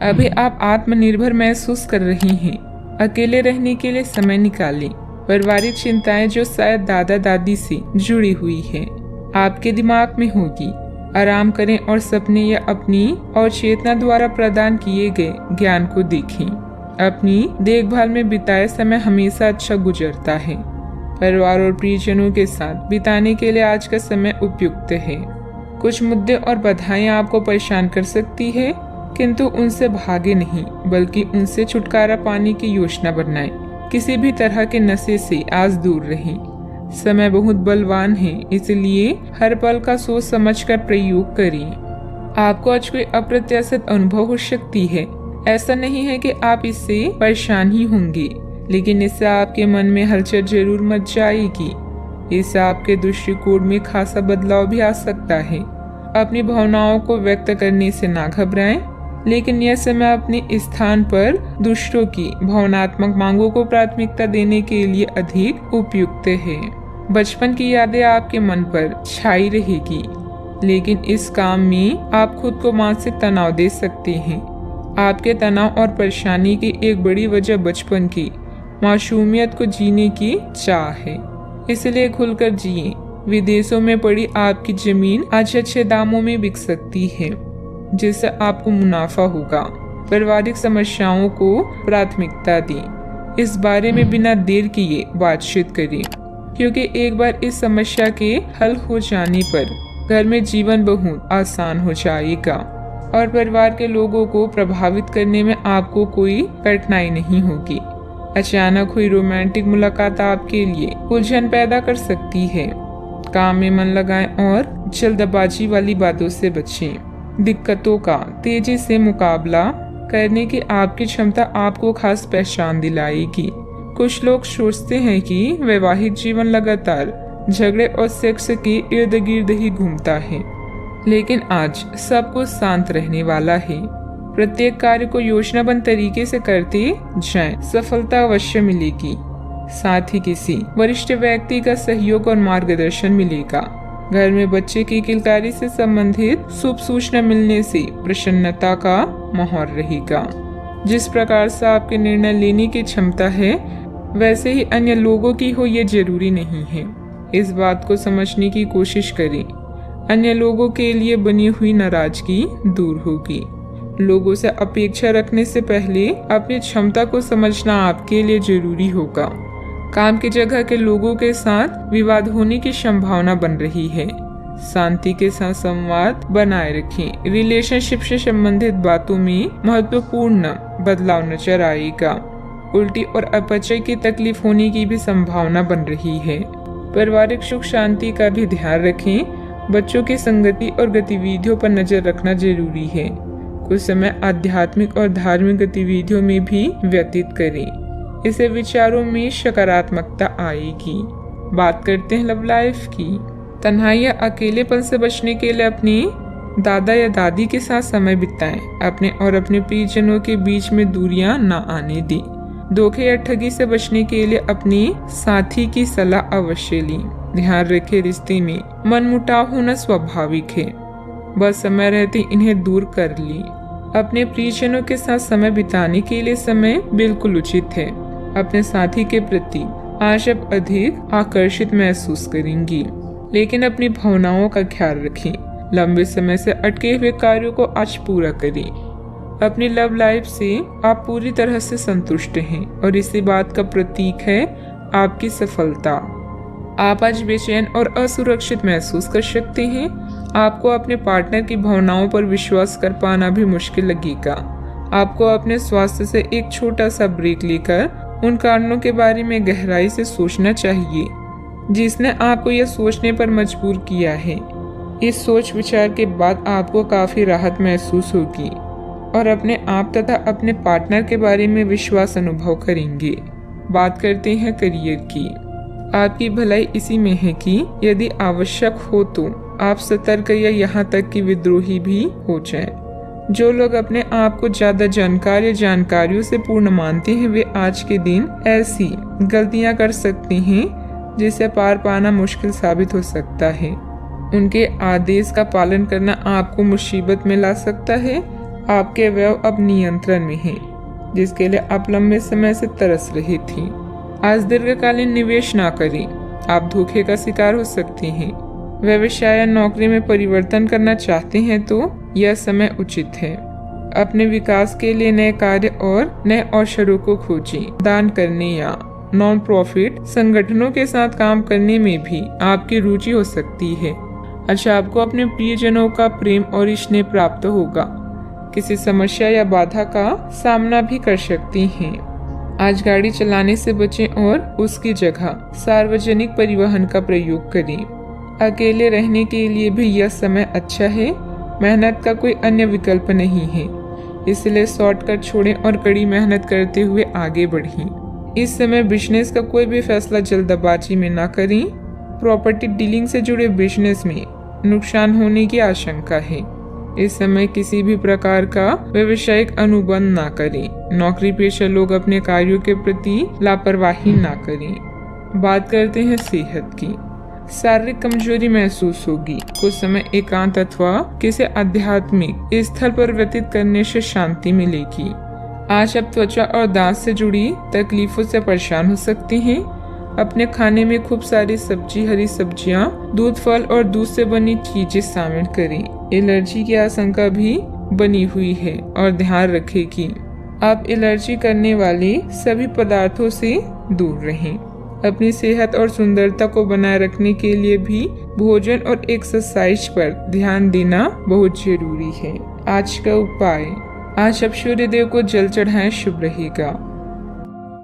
अभी आप आत्मनिर्भर महसूस कर रही हैं। अकेले रहने के लिए समय निकालें। पारिवारिक चिंताएं जो शायद दादा दादी से जुड़ी हुई है आपके दिमाग में होगी। आराम करें और सपने या अपनी और चेतना द्वारा प्रदान किए गए ज्ञान को देखें। अपनी देखभाल में बिताए समय हमेशा अच्छा गुजरता है। परिवार और प्रियजनों के साथ बिताने के लिए आज का समय उपयुक्त है। कुछ मुद्दे और बाधाएं आपको परेशान कर सकती है, किंतु उनसे भागे नहीं बल्कि उनसे छुटकारा पाने की योजना बनाएं। किसी भी तरह के नशे से आज दूर रहें। समय बहुत बलवान है, इसलिए हर पल का सोच समझकर प्रयोग करें। आपको आज कोई अप्रत्याशित अनुभव हो सकती है। ऐसा नहीं है कि आप इससे परेशान ही होंगे, लेकिन इससे आपके मन में हलचल जरूर मच जाएगी। इससे आपके दृष्टिकोण में खासा बदलाव भी आ सकता है। अपनी भावनाओं को व्यक्त करने से ना घबराएं, लेकिन यह समय अपने स्थान पर दूसरों की भावनात्मक मांगों को प्राथमिकता देने के लिए अधिक उपयुक्त है। बचपन की यादें आपके मन पर छाई रहेगी, लेकिन इस काम में आप खुद को मानसिक तनाव दे सकते हैं। आपके तनाव और परेशानी की एक बड़ी वजह बचपन की मासूमियत को जीने की चाह है, इसलिए खुलकर जिए। विदेशों में पड़ी आपकी जमीन आज अच्छे दामों में बिक सकती है, जिससे आपको मुनाफा होगा। पारिवारिक समस्याओं को प्राथमिकता दें। इस बारे में बिना देर किए बातचीत करें, क्योंकि एक बार इस समस्या के हल हो जाने पर घर में जीवन बहुत आसान हो जाएगा और परिवार के लोगों को प्रभावित करने में आपको कोई कठिनाई नहीं होगी। अचानक हुई रोमांटिक मुलाकात आपके लिए उलझन पैदा कर सकती है। काम में मन लगाएं और जल्दबाजी वाली बातों से बचें। दिक्कतों का तेजी से मुकाबला करने की आपकी क्षमता आपको खास पहचान दिलाएगी। कुछ लोग सोचते हैं कि वैवाहिक जीवन लगातार झगड़े और सेक्स के इर्द गिर्द ही घूमता है, लेकिन आज सब कुछ शांत रहने वाला है। प्रत्येक कार्य को योजनाबद्ध तरीके से करते जाएं, सफलता अवश्य मिलेगी। साथ ही किसी वरिष्ठ व्यक्ति का सहयोग और मार्गदर्शन मिलेगा। घर में बच्चे की किलकारी से संबंधित शुभ सूचना मिलने से प्रसन्नता का माहौल रहेगा। जिस प्रकार से आपके निर्णय लेने की क्षमता है, वैसे ही अन्य लोगों की हो ये जरूरी नहीं है। इस बात को समझने की कोशिश करें। अन्य लोगों के लिए बनी हुई नाराजगी दूर होगी। लोगों से अपेक्षा रखने से पहले अपनी क्षमता को समझना आपके लिए जरूरी होगा। काम की जगह के लोगों के साथ विवाद होने की संभावना बन रही है। शांति के साथ संवाद बनाए रखें। रिलेशनशिप से संबंधित बातों में महत्वपूर्ण बदलाव नजर आएगा। उल्टी और अपचय की तकलीफ होने की भी संभावना बन रही है। पारिवारिक सुख शांति का भी ध्यान रखें। बच्चों की संगति और गतिविधियों पर नजर रखना जरूरी है। कुछ समय आध्यात्मिक और धार्मिक गतिविधियों में भी व्यतीत करें। इससे विचारों में सकारात्मकता आएगी। बात करते हैं लव लाइफ की। तन्हाई या अकेलेपन से बचने के लिए अपने दादा या दादी के साथ समय बिताएं। अपने और अपने प्रियजनों के बीच में दूरियां ना आने दें। धोखे या ठगी से बचने के लिए अपने साथी की सलाह अवश्य लें। ध्यान रखें, रिश्ते में मनमुटाव होना स्वाभाविक है, बस समय रहते इन्हें दूर कर लें। अपने प्रियजनों के साथ समय बिताने के लिए समय बिल्कुल उचित है। अपने साथी के प्रति आज आप अधिक आकर्षित महसूस करेंगी, लेकिन अपनी भावनाओं का ख्याल रखें। लंबे समय से अटके हुए कार्यों को आज पूरा करें। अपनी लव लाइफ से आप पूरी तरह से संतुष्ट हैं और इसी बात का प्रतीक है आपकी सफलता। आप आज बेचैन और असुरक्षित महसूस कर सकते हैं। आपको अपने पार्टनर की भावनाओं पर विश्वास कर पाना भी मुश्किल लगेगा। आपको अपने स्वास्थ्य से एक छोटा सा ब्रेक लेकर उन कारणों के बारे में गहराई से सोचना चाहिए जिसने आपको यह सोचने पर मजबूर किया है। इस सोच विचार के बाद आपको काफी राहत महसूस होगी और अपने आप तथा अपने पार्टनर के बारे में विश्वास अनुभव करेंगे। बात करते हैं करियर की। आपकी भलाई इसी में है कि यदि आवश्यक हो तो आप सतर्क या यहाँ तक कि विद्रोही भी हो जाएं। जो लोग अपने आप को ज्यादा जानकार या जानकारियों से पूर्ण मानते हैं, वे आज के दिन ऐसी गलतियां कर सकते हैं जिसे पार पाना मुश्किल साबित हो सकता है। उनके आदेश का पालन करना आपको मुसीबत में ला सकता है। आपके अवयव अब नियंत्रण में है, जिसके लिए आप लंबे समय से तरस रही थी। आज दीर्घकालीन निवेश ना करें, आप धोखे का शिकार हो सकते हैं। व्यवसाय या नौकरी में परिवर्तन करना चाहते हैं तो यह समय उचित है। अपने विकास के लिए नए कार्य और नए अवसरों को खोजें। दान करने या नॉन प्रॉफिट संगठनों के साथ काम करने में भी आपकी रुचि हो सकती है। अच्छा, आपको अपने प्रियजनों का प्रेम और स्नेह प्राप्त होगा। किसी समस्या या बाधा का सामना भी कर सकती हैं। आज गाड़ी चलाने से बचें और उसकी जगह सार्वजनिक परिवहन का प्रयोग करें। अकेले रहने के लिए भी यह समय अच्छा है। मेहनत का कोई अन्य विकल्प नहीं है, इसलिए शॉर्टकट छोड़ें और कड़ी मेहनत करते हुए आगे बढ़ें। इस समय बिजनेस का कोई भी फैसला जल्दबाजी में ना करें। प्रॉपर्टी डीलिंग से जुड़े बिजनेस में नुकसान होने की आशंका है। इस समय किसी भी प्रकार का व्यावसायिक अनुबंध ना करें। नौकरी पेशा लोग अपने कार्यों के प्रति लापरवाही ना करें। बात करते हैं सेहत की। शारीरिक कमजोरी महसूस होगी। कुछ समय एकांत अथवा किसी आध्यात्मिक स्थल पर व्यतीत करने से शांति मिलेगी। आज आप त्वचा और दांत से जुड़ी तकलीफों से परेशान हो सकते हैं। अपने खाने में खूब सारी सब्जी, हरी सब्जियां, दूध, फल और दूध से बनी चीजें शामिल करें। एलर्जी की आशंका भी बनी हुई है और ध्यान रखें कि आप एलर्जी करने वाले सभी पदार्थों से दूर रहें। अपनी सेहत और सुंदरता को बनाए रखने के लिए भी भोजन और एक्सरसाइज पर ध्यान देना बहुत जरूरी है। आज का उपाय, आज आप सूर्य देव को जल चढ़ाएं, शुभ रहेगा।